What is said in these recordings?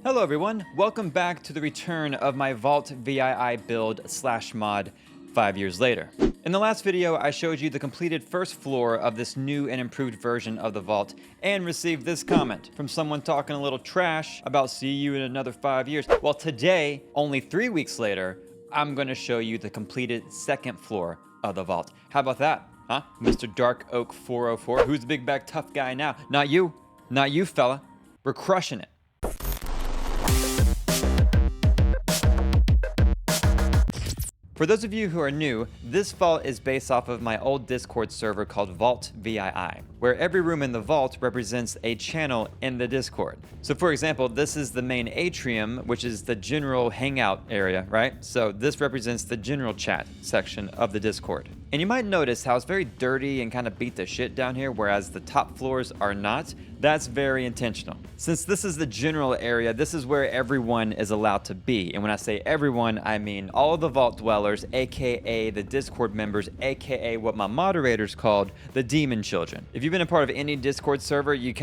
Hello everyone, welcome back to the return of my Vault VII build / mod 5 years later. In the last video, I showed you the completed first floor of this new and improved version of the Vault and received this comment from someone talking a little trash about see you in another 5 years. Well, today, only 3 weeks later, I'm going to show you the completed second floor of the Vault. How about that, huh? Mr. Dark Oak 404, who's the big bag tough guy now? Not you, fella. We're crushing it. For those of you who are new, this vault is based off of my old Discord server called Vault VII, where every room in the vault represents a channel in the Discord. So for example, this is the main Atrium, which is the general hangout area, right? So this represents the general chat section of the Discord. And you might notice how it's very dirty and kind of beat the shit down here, whereas the top floors are not. That's very intentional. Since this is the general area, this is where everyone is allowed to be. And when I say everyone, I mean all of the vault dwellers, aka the Discord members, aka what my moderators called the demon children. If you've been a part of any Discord server, you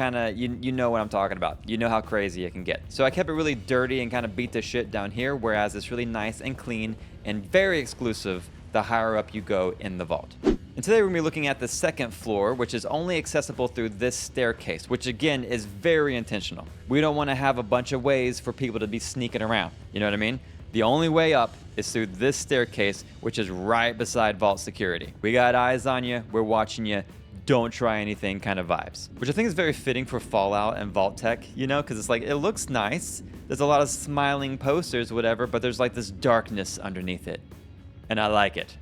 know what I'm talking about. You know how crazy it can get. So I kept it really dirty and kind of beat the shit down here, whereas it's really nice and clean and very exclusive the higher up you go in the vault. And today we're going to be looking at the second floor, which is only accessible through this staircase, which again is very intentional. We don't want to have a bunch of ways for people to be sneaking around. You know what I mean? The only way up is through this staircase, which is right beside vault security. We got eyes on you. We're watching you. Don't try anything kind of vibes. Which I think is very fitting for Fallout and Vault Tech, you know, because it's like, it looks nice. There's a lot of smiling posters, whatever, but there's like this darkness underneath it. And I like it.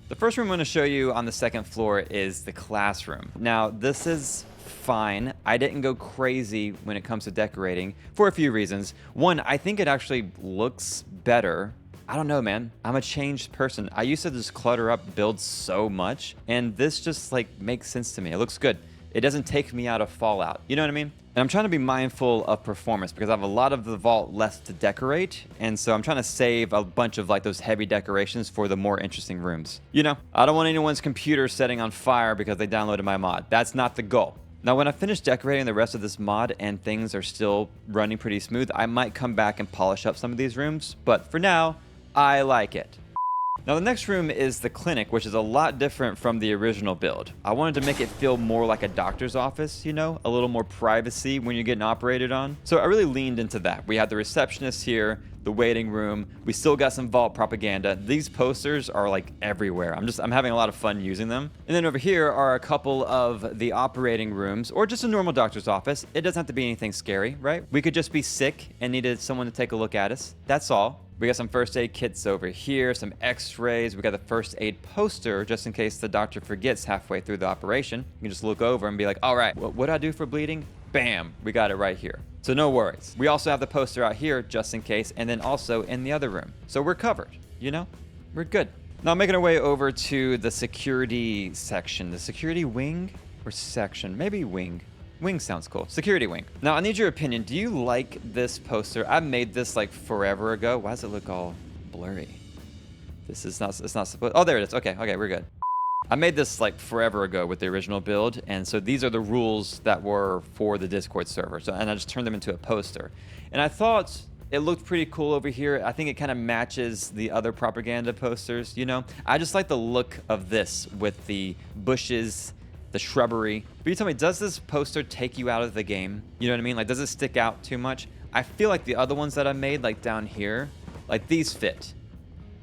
The first room I'm going to show you on the second floor is the classroom. Now, this is fine. I didn't go crazy when it comes to decorating for a few reasons. One, I think it actually looks better. I don't know, man. I'm a changed person. I used to just clutter up builds so much, and this just like makes sense to me. It looks good. It doesn't take me out of Fallout. You know what I mean? And I'm trying to be mindful of performance because I have a lot of the vault left to decorate. And so I'm trying to save a bunch of like those heavy decorations for the more interesting rooms. You know, I don't want anyone's computer setting on fire because they downloaded my mod. That's not the goal. Now, when I finish decorating the rest of this mod and things are still running pretty smooth, I might come back and polish up some of these rooms. But for now, I like it. Now the next room is the clinic, which is a lot different from the original build. I wanted to make it feel more like a doctor's office, you know, a little more privacy when you're getting operated on. So I really leaned into that. We had the receptionist here, the waiting room. We still got some vault propaganda. These posters are like everywhere. I'm having a lot of fun using them. And then over here are a couple of the operating rooms, or just a normal doctor's office. It doesn't have to be anything scary, right? We could just be sick and needed someone to take a look at us. That's all. We got some first aid kits over here, some x-rays. We got the first aid poster just in case the doctor forgets halfway through the operation. You can just look over and be like, all right, what do I do for bleeding? Bam, we got it right here. So no worries. We also have the poster out here just in case, and then also in the other room. So we're covered, you know? We're good. Now making our way over to the security section. The security wing or section? Maybe wing. Wing sounds cool. Security wing. Now, I need your opinion. Do you like this poster? I made this like forever ago. Why does it look all blurry? It's not supposed. Oh, there it is. Okay, we're good. I made this like forever ago with the original build, and so these are the rules that were for the Discord server. So, and I just turned them into a poster. And I thought it looked pretty cool over here. I think it kind of matches the other propaganda posters, you know? I just like the look of this with the bushes, the shrubbery. But you tell me, does this poster take you out of the game? You know what I mean? Like, does it stick out too much? I feel like the other ones that I made, like down here, like these fit.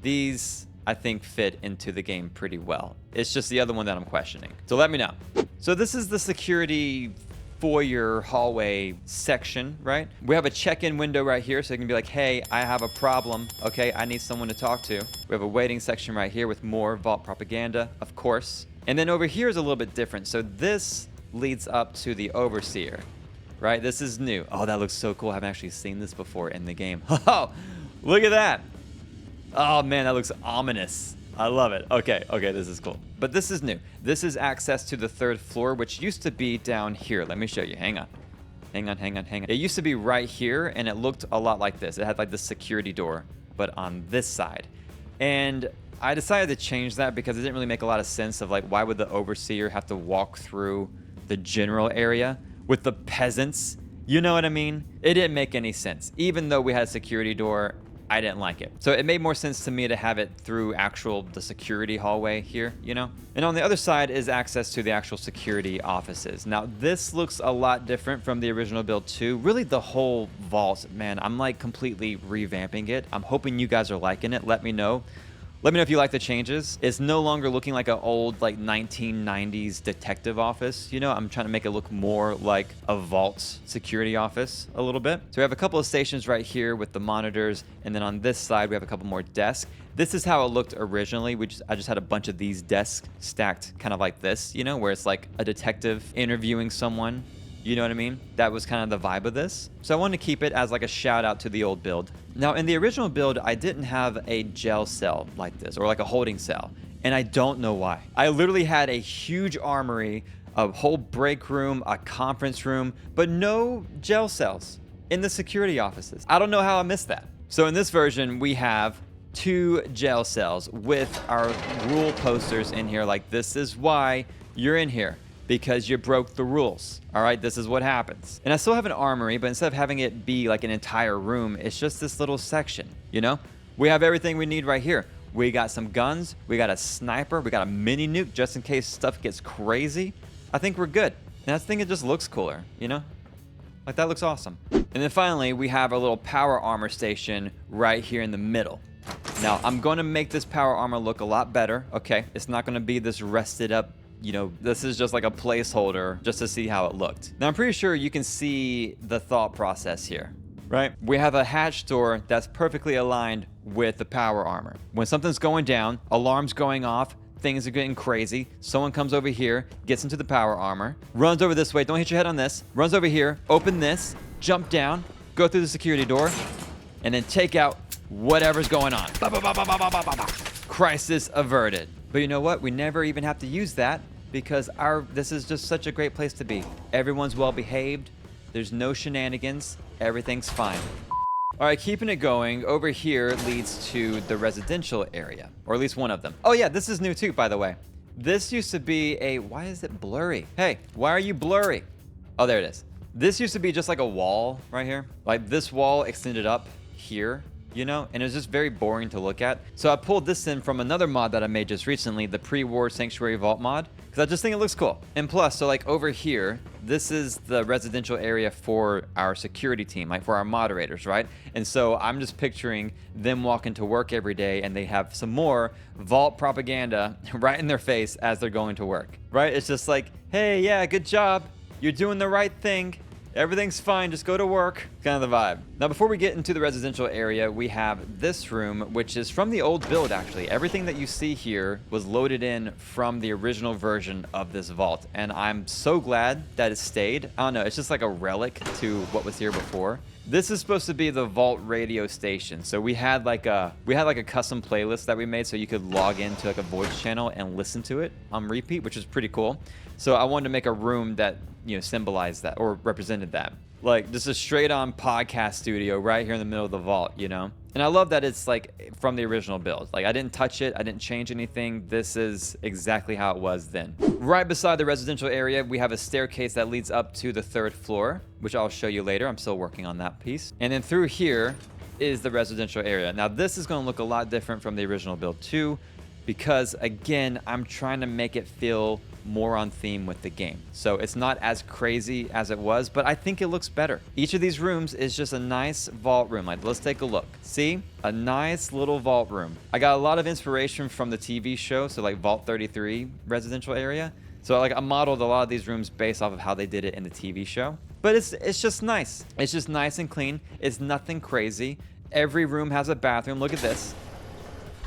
These, I think, fit into the game pretty well. It's just the other one that I'm questioning. So let me know. So this is the security foyer hallway section, right? We have a check-in window right here, so you can be like, hey, I have a problem. Okay, I need someone to talk to. We have a waiting section right here with more vault propaganda, of course. And then over here is a little bit different. So this leads up to the overseer, right? This is new. Oh, that looks so cool. I haven't actually seen this before in the game. Oh, look at that. Oh man, that looks ominous. I love it. Okay, this is cool. But this is new. This is access to the third floor, which used to be down here. Let me show you. Hang on. It used to be right here, and it looked a lot like this. It had like the security door, but on this side. And I decided to change that because it didn't really make a lot of sense of like, why would the overseer have to walk through the general area with the peasants You know what I mean? It didn't make any sense. Even though we had a security door, I didn't like it. So it made more sense to me to have it through the security hallway here, you know? And on the other side is access to the actual security offices. Now, this looks a lot different from the original build too. Really, the whole vault, man, I'm like completely revamping it. I'm hoping you guys are liking it. Let me know. Let me know if you like the changes. It's no longer looking like an old like 1990s detective office. You know, I'm trying to make it look more like a vault security office a little bit. So we have a couple of stations right here with the monitors. And then on this side, we have a couple more desks. This is how it looked originally. I just had a bunch of these desks stacked kind of like this, you know, where it's like a detective interviewing someone. You know what I mean? That was kind of the vibe of this. So I wanted to keep it as like a shout out to the old build. Now in the original build, I didn't have a jail cell like this or like a holding cell. And I don't know why. I literally had a huge armory, a whole break room, a conference room, but no jail cells in the security offices. I don't know how I missed that. So in this version, we have 2 jail cells with our rule posters in here. Like, this is why you're in here. Because you broke the rules. All right, this is what happens. And I still have an armory, but instead of having it be like an entire room, it's just this little section, you know? We have everything we need right here. We got some guns, we got a sniper, we got a mini nuke just in case stuff gets crazy. I think we're good. And I think it just looks cooler, you know? Like, that looks awesome. And then finally, we have our little power armor station right here in the middle. Now, I'm gonna make this power armor look a lot better, okay? It's not gonna be this rested up, you know, this is just like a placeholder just to see how it looked. Now, I'm pretty sure you can see the thought process here, right? We have a hatch door that's perfectly aligned with the power armor. When something's going down, alarms going off, things are getting crazy, someone comes over here, gets into the power armor, runs over this way, don't hit your head on this, runs over here, open this, jump down, go through the security door, and then take out whatever's going on. Crisis averted. But you know what? We never even have to use that, because this is just such a great place to be. Everyone's well behaved. There's no shenanigans. Everything's fine. All right, keeping it going, over here leads to the residential area, or at least one of them. Oh yeah, this is new too, by the way. This used to be why is it blurry? Hey, why are you blurry? Oh, there it is. This used to be just like a wall right here. Like, this wall extended up here, you know, and it was just very boring to look at. So I pulled this in from another mod that I made just recently, the pre-war Sanctuary Vault mod, because I just think it looks cool. And plus, so like over here, this is the residential area for our security team, like for our moderators, right? And so I'm just picturing them walking to work every day and they have some more Vault propaganda right in their face as they're going to work, right? It's just like, hey, yeah, good job. You're doing the right thing. Everything's fine, just go to work. Kind of the vibe. Now, before we get into the residential area, we have this room, which is from the old build, actually. Everything that you see here was loaded in from the original version of this vault, and I'm so glad that it stayed. I don't know, it's just like a relic to what was here before. This is supposed to be the Vault radio station. So we had like a custom playlist that we made so you could log into like a voice channel and listen to it on repeat, which is pretty cool. So I wanted to make a room that, you know, symbolized that or represented that. Like, just a straight on podcast studio right here in the middle of the vault, you know? And I love that it's like from the original build. Like, I didn't touch it, I didn't change anything. This is exactly how it was then. Right beside the residential area, we have a staircase that leads up to the 3rd floor, which I'll show you later. I'm still working on that piece. And then through here is the residential area. Now, this is gonna look a lot different from the original build too, because again, I'm trying to make it feel more on theme with the game. So it's not as crazy as it was, but I think it looks better. Each of these rooms is just a nice vault room. Like, let's take a look. See? A nice little vault room. I got a lot of inspiration from the TV show, so like Vault 33 residential area. So like I modeled a lot of these rooms based off of how they did it in the TV show. But it's just nice. It's just nice and clean. It's nothing crazy. Every room has a bathroom. Look at this.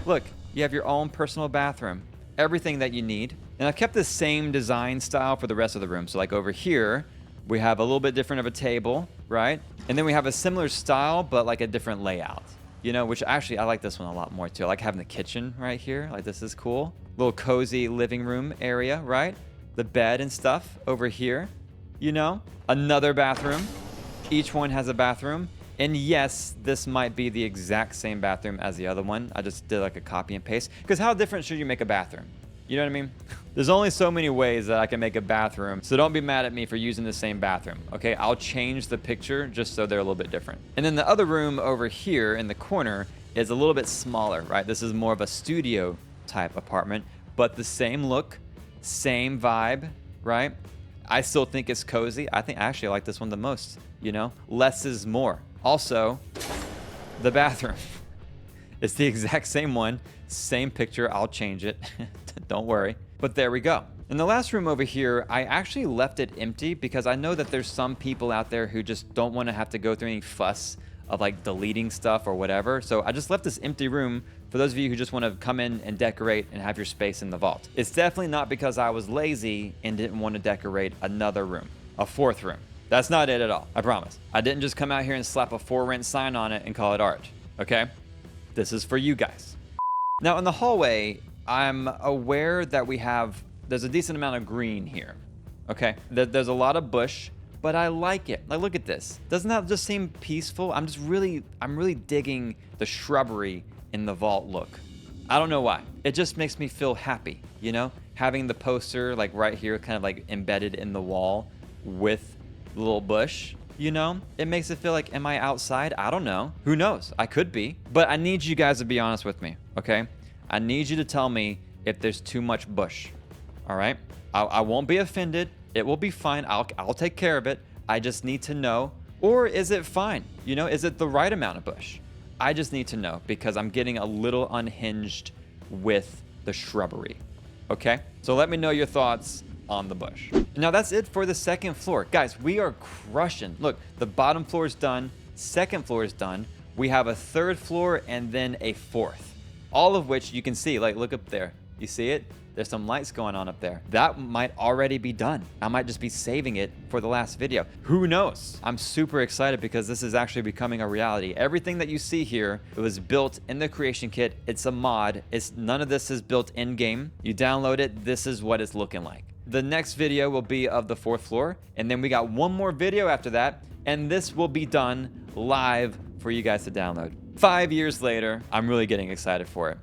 Look, you have your own personal bathroom. Everything that you need. And I've kept the same design style for the rest of the room. So like over here, we have a little bit different of a table, right? And then we have a similar style, but like a different layout, you know, which actually I like this one a lot more too. I like having the kitchen right here. Like, this is cool. Little cozy living room area, right? The bed and stuff over here, you know, another bathroom. Each one has a bathroom. And yes, this might be the exact same bathroom as the other one. I just did like a copy and paste. Because how different should you make a bathroom? You know what I mean? There's only so many ways that I can make a bathroom, so don't be mad at me for using the same bathroom, okay? I'll change the picture just so they're a little bit different. And then the other room over here in the corner is a little bit smaller, right? This is more of a studio type apartment, but the same look, same vibe, right? I still think it's cozy. I actually like this one the most, you know? Less is more. Also, the bathroom. It's the exact same one, same picture. I'll change it. Don't worry. But there we go. In the last room over here, I actually left it empty because I know that there's some people out there who just don't want to have to go through any fuss of like deleting stuff or whatever. So I just left this empty room for those of you who just want to come in and decorate and have your space in the vault. It's definitely not because I was lazy and didn't want to decorate another room, a fourth room. That's not it at all, I promise. I didn't just come out here and slap a for rent sign on it and call it art, okay? This is for you guys. Now in the hallway, I'm aware that there's a decent amount of green here, okay? There's a lot of bush, but I like it. Like, look at this. Doesn't that just seem peaceful? I'm really digging the shrubbery in the vault look. I don't know why. It just makes me feel happy, you know? Having the poster like right here kind of like embedded in the wall with the little bush, you know? It makes it feel like, am I outside? I don't know. Who knows? I could be. But I need you guys to be honest with me, okay? I need you to tell me if there's too much bush, all right? I won't be offended. It will be fine. I'll take care of it. I just need to know. Or is it fine? You know, is it the right amount of bush? I just need to know because I'm getting a little unhinged with the shrubbery, okay? So let me know your thoughts on the bush. Now that's it for the second floor. Guys, we are crushing. Look, the bottom floor is done. Second floor is done. We have a third floor and then a fourth. All of which you can see, like look up there. You see it? There's some lights going on up there. That might already be done. I might just be saving it for the last video. Who knows? I'm super excited because this is actually becoming a reality. Everything that you see here, it was built in the creation kit. It's a mod. None of this is built in game. You download it, this is what it's looking like. The next video will be of the fourth floor, and then we got one more video after that, and this will be done live for you guys to download. 5 years later, I'm really getting excited for it.